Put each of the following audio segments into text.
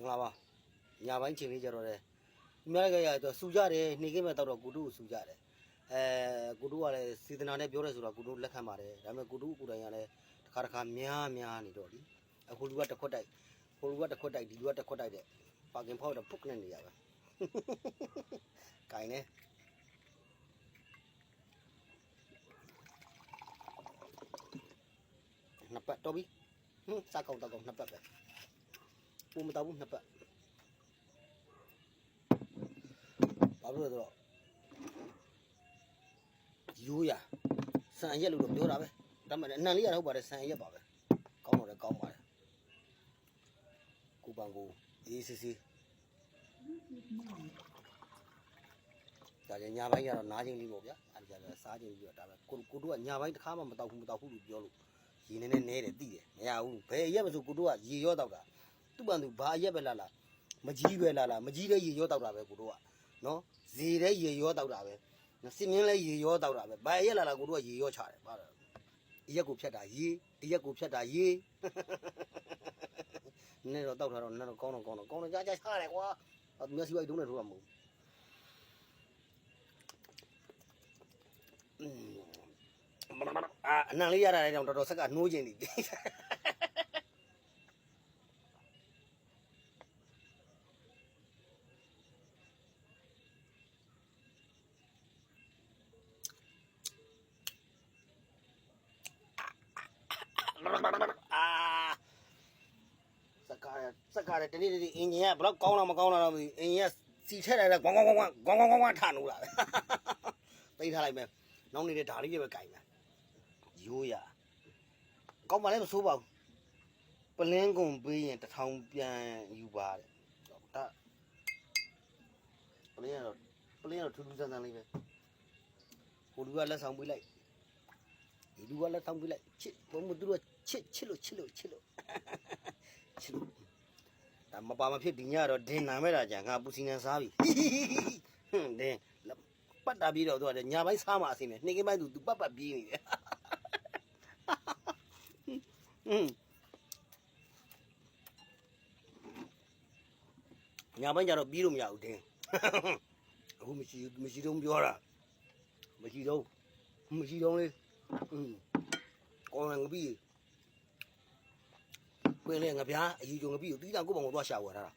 ငါပါညာပိုင်းချိန်လေးကြတော့လေအများကြီးရတော့စူကြတယ်နေခင်းမဲ့တော့ကိုတို့စူကြတယ်ကိုတို့ကလည်းစေတနာနဲ့ပြောရဲဆိုတော့ကိုတို့လက်ခံပါတယ်ဒါပေမဲ့ကိုတို့ကိုယ်တိုင်ကလည်းတစ်ခါများနေတော့လीအခုလူကတစ်ခွက်တိုက်ဟိုလူကတစ်ခွက်တိုက်ဒီလူကတစ်ခွက်တိုက်တဲ့ပါကင်ဖောက်တော့ပုတ်နဲ့နေရပဲဂိုင်းနေနှစ်ပတ်တော့ပြီစားကောက်တော့နှစ်ပတ်ပဲပူမတော့ဘူးနှစ်ပတ်ဘာလို့လဲဆိုတော့ရိုးရဆန်ရက်လို့တော့ပြောတာပဲဒါမှမဟုတ်အနံလေးရဟုတ်ပါတယ်ဆန်ရက်ပါပဲကောင်းတော့လည်းကောင်းပါတယ်ကိုပန်ကိုအေးစစ်စစ်ဒါကြညာပိုင်းကတော့နားချင်းလေးပေါ့ဗျာအဲ့ဒါကြလည်းစားချင်းပြီးတော့ဒါပဲကိုတို့ကညာပိုင်းတစ်ခါမှမတောက်ဘူးလို့ပြောလို့ရေနေနေတယ်တိတယ်မရဘူးဘယ်ရက်မဆိုကိုတို့ကရေရောတောက်တာသူ့ပန်သူဘာရက်ပဲလာမကြီးပဲလာမကြီးတဲ့ရေရောတောက်တာပဲကိုတို့ကနော်ဇီတဲ့ရေရောတောက်တာပဲစစ်မြင်းလဲရေရောတောက်တာပဲဘာရက်လာကိုတို့ကရေရောချတယ်ဘာလဲရက်ကိုဖြတ်တာရေရက်ကိုဖြတ်တာရေနေတော့တောက်ထားတော့နေတော့ကောင်းတော့ကြာချရတယ်ကွာသူမျက်စိဝိုက်တုံးနေထိုးတာမဟုတ်အနံလေးရတာလည်းတော့တော်တော်ဆက်ကနှိုးခြင်းနေပြီစက်ကားတနေ့အင်ဂျင်ကဘလောက်ကောင်းလားမကောင်းလားတော့မသိအင်ဂျင်ကစီထက်လိုက်ကွန်ထနိုးလာပဲသိထားလိုက်မယ်နောက်နေတဲ့ဓာလေးတွေပဲကြိုင်မယ်ရိုးရကောင်းပါလဲမဆိုးပါဘူးပလင်းကုန်ပေးရင်1000ပြန်ယူပါတယ်ဒါပလင်းကတော့ထူးထူးဆန်းဆန်းလေးပဲဟိုလူကလက်ဆောင်ပေးလိုက်ဒီလူကလက်ဆောင်ပေးလိုက်ချစ်ဘုံမသူတို့ချစ်လို့ဒါမပါမဖြစ်ဒီညတော့ဒင်နာမဲ့တာကြာငါပူစီနန်စားပြီဒင်ပတ်တာပြီးတော့သူကညာပိုင်းစားမှအစိမ့်မယ်နှိမ့်ကင်းပိုင်းသူပတ်ပြေးနေတယ်ညာပိုင်းကျတော့ပြီးလို့မရဘူးဒင်အခုမရှိတော့ပြောတာမရှိတော့လေကောင်းငါပြီးပင်လေငါပြားအယူကြုံငါပြီးကိုတီးတာကိုယ့်ဘောင်ကိုသွားရှာဝယ်ထားတာ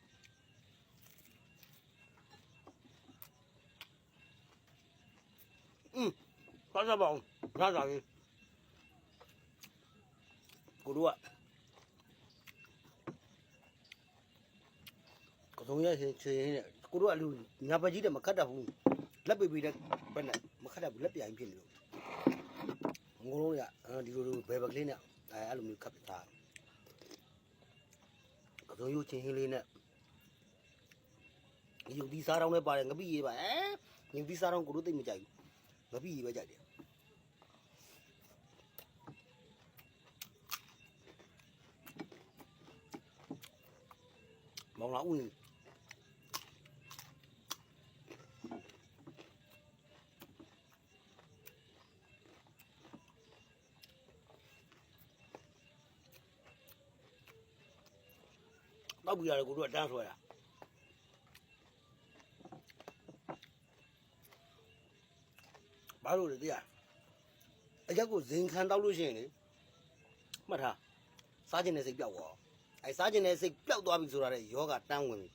ဘာသာပေါင်းငါသာကြီးကိုတို့ကကုံရချင်းနဲ့ကိုတို့ကလူညာပကြီးတယ်မခတ်တတ်ဘူးလက်ပေးတဲ့ဘက်နဲ့မခတ်တတ်ဘူးလက်ပြိုင်ဖြစ်နေလို့ငိုးလုံးရဒီလိုဘယ်ဘကလေးနဲ့အဲ့လိုမျိုးခတ်ပြထားကစုံရုပ်ချင်းဟင်းလေးနဲ့ယူဒီစားတောင်းနဲ့ပါတယ်ငပိရေးပါယူဒီစားတောင်းကိုတို့သိမကြိုက်ဘူးငပိရေးပဲကြိုက်တယ်မောင်လာဦးတောက်ပြီးရတယ်ကိုတို့ကတန်းဆွဲတာဘာလို့လဲတရားအရက်ကိုဇင်ခံတောက်လို့ရှိရင်လေမှတ်ထားစားခြင်းနဲ့စိတ်ပြောက်သွားအဲစားခြင်းနဲ့စိတ်ပျောက်သွားပြီဆိုတာလေယောဂတန်းဝင်ပြီ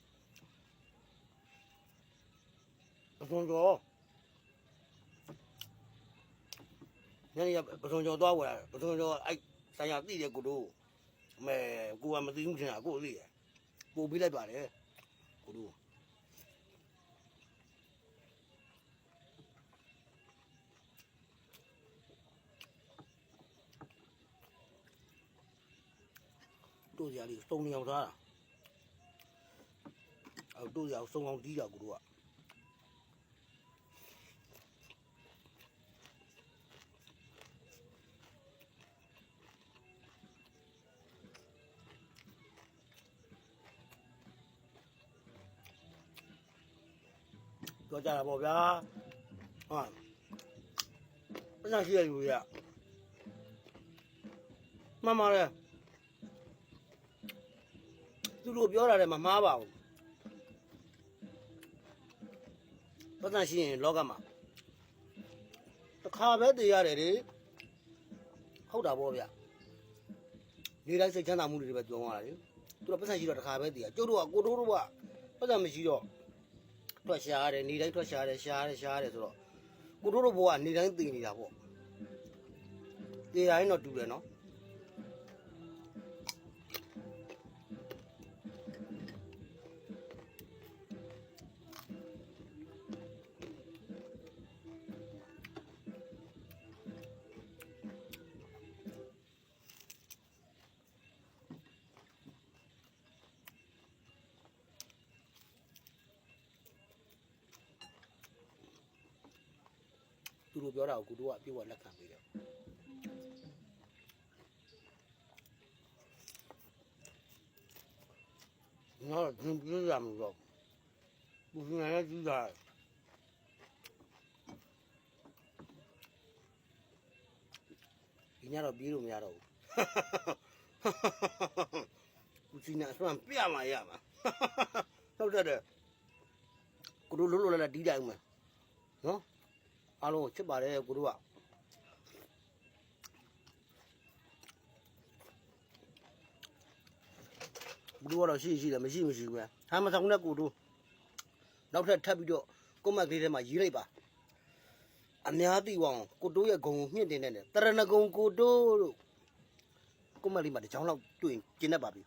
ပစုံကျော်ညနေပစုံကျော်သွားဝယ်ပစုံကျော်အဲ့ဆိုင်ရတိတယ်ကိုတို့မဲကိုကမသိဘူးထင်တာကိုသိတယ်ပို့ပေးလိုက်ပါတယ်ကိုတို့တို့ရလေးစုံနေအောင်စားတာတို့ရအောင်စုံအောင်တီးတာကိုတို့ကပြောကြတာပေါ့ဗျာဟာပတ်စံရှိရလူရမှန်ပါလေ သူတို့ပြောတာလည်းမမှားပါဘူးပတ်သက်ရှိရင်လောကမှာတစ်ခါပဲတည်ရတယ်လေဟုတ်တာပေါ့ဗျနေတိုင်းစိတ်ချမ်းသာမှုတွေပဲပြောရတာလေသူတို့ပတ်သက်ရှိတော့တစ်ခါပဲတည်ရကျုပ်တို့ကကိုတို့ကပတ်သက်မရှိတော့ထွက်ရှာရတယ်နေတိုင်းထွက်ရှာရတယ်ရှာရတယ်ဆိုတော့ကိုတို့ဘဝကနေတိုင်းတည်နေတာပေါ့တည်တိုင်းတော့တူတယ်နော်သူတို့ပြောတာကိုကိုတို့ကအပြည့်အဝလက်ခံပေးတယ်ငါတို့ပြည့်ရမှာတော့ဘူးနေရကြည့်တာဒီညတော့ပြေးလို့မရတော့ဘူးဘူးနေအစွမ်းပြမှာရမှာဟုတ်တယ်ကိုတို့လုံးလည်းဒီတိုင်းမှာနော်အားလုံးချစ်ပါတယ်ကိုတို့ကဘူးတော့ရှိတယ်မရှိဘူးပဲဟာမဆောင်တဲ့ကိုတို့နောက်ထပ်ထပ်ပြီးတော့ကွန်မန့်ကလေးထဲမှာရေးလိုက်ပါအများသိအောင်ကိုတို့ရဲ့ဂုံကိုမြင့်တင်နေတယ်တရဏဂုံကိုတို့လို့ကွန်မန့်လေးမှာတစ်ချောင်းလောက်တွေ့ရင်ကျင်းတတ်ပါပြီ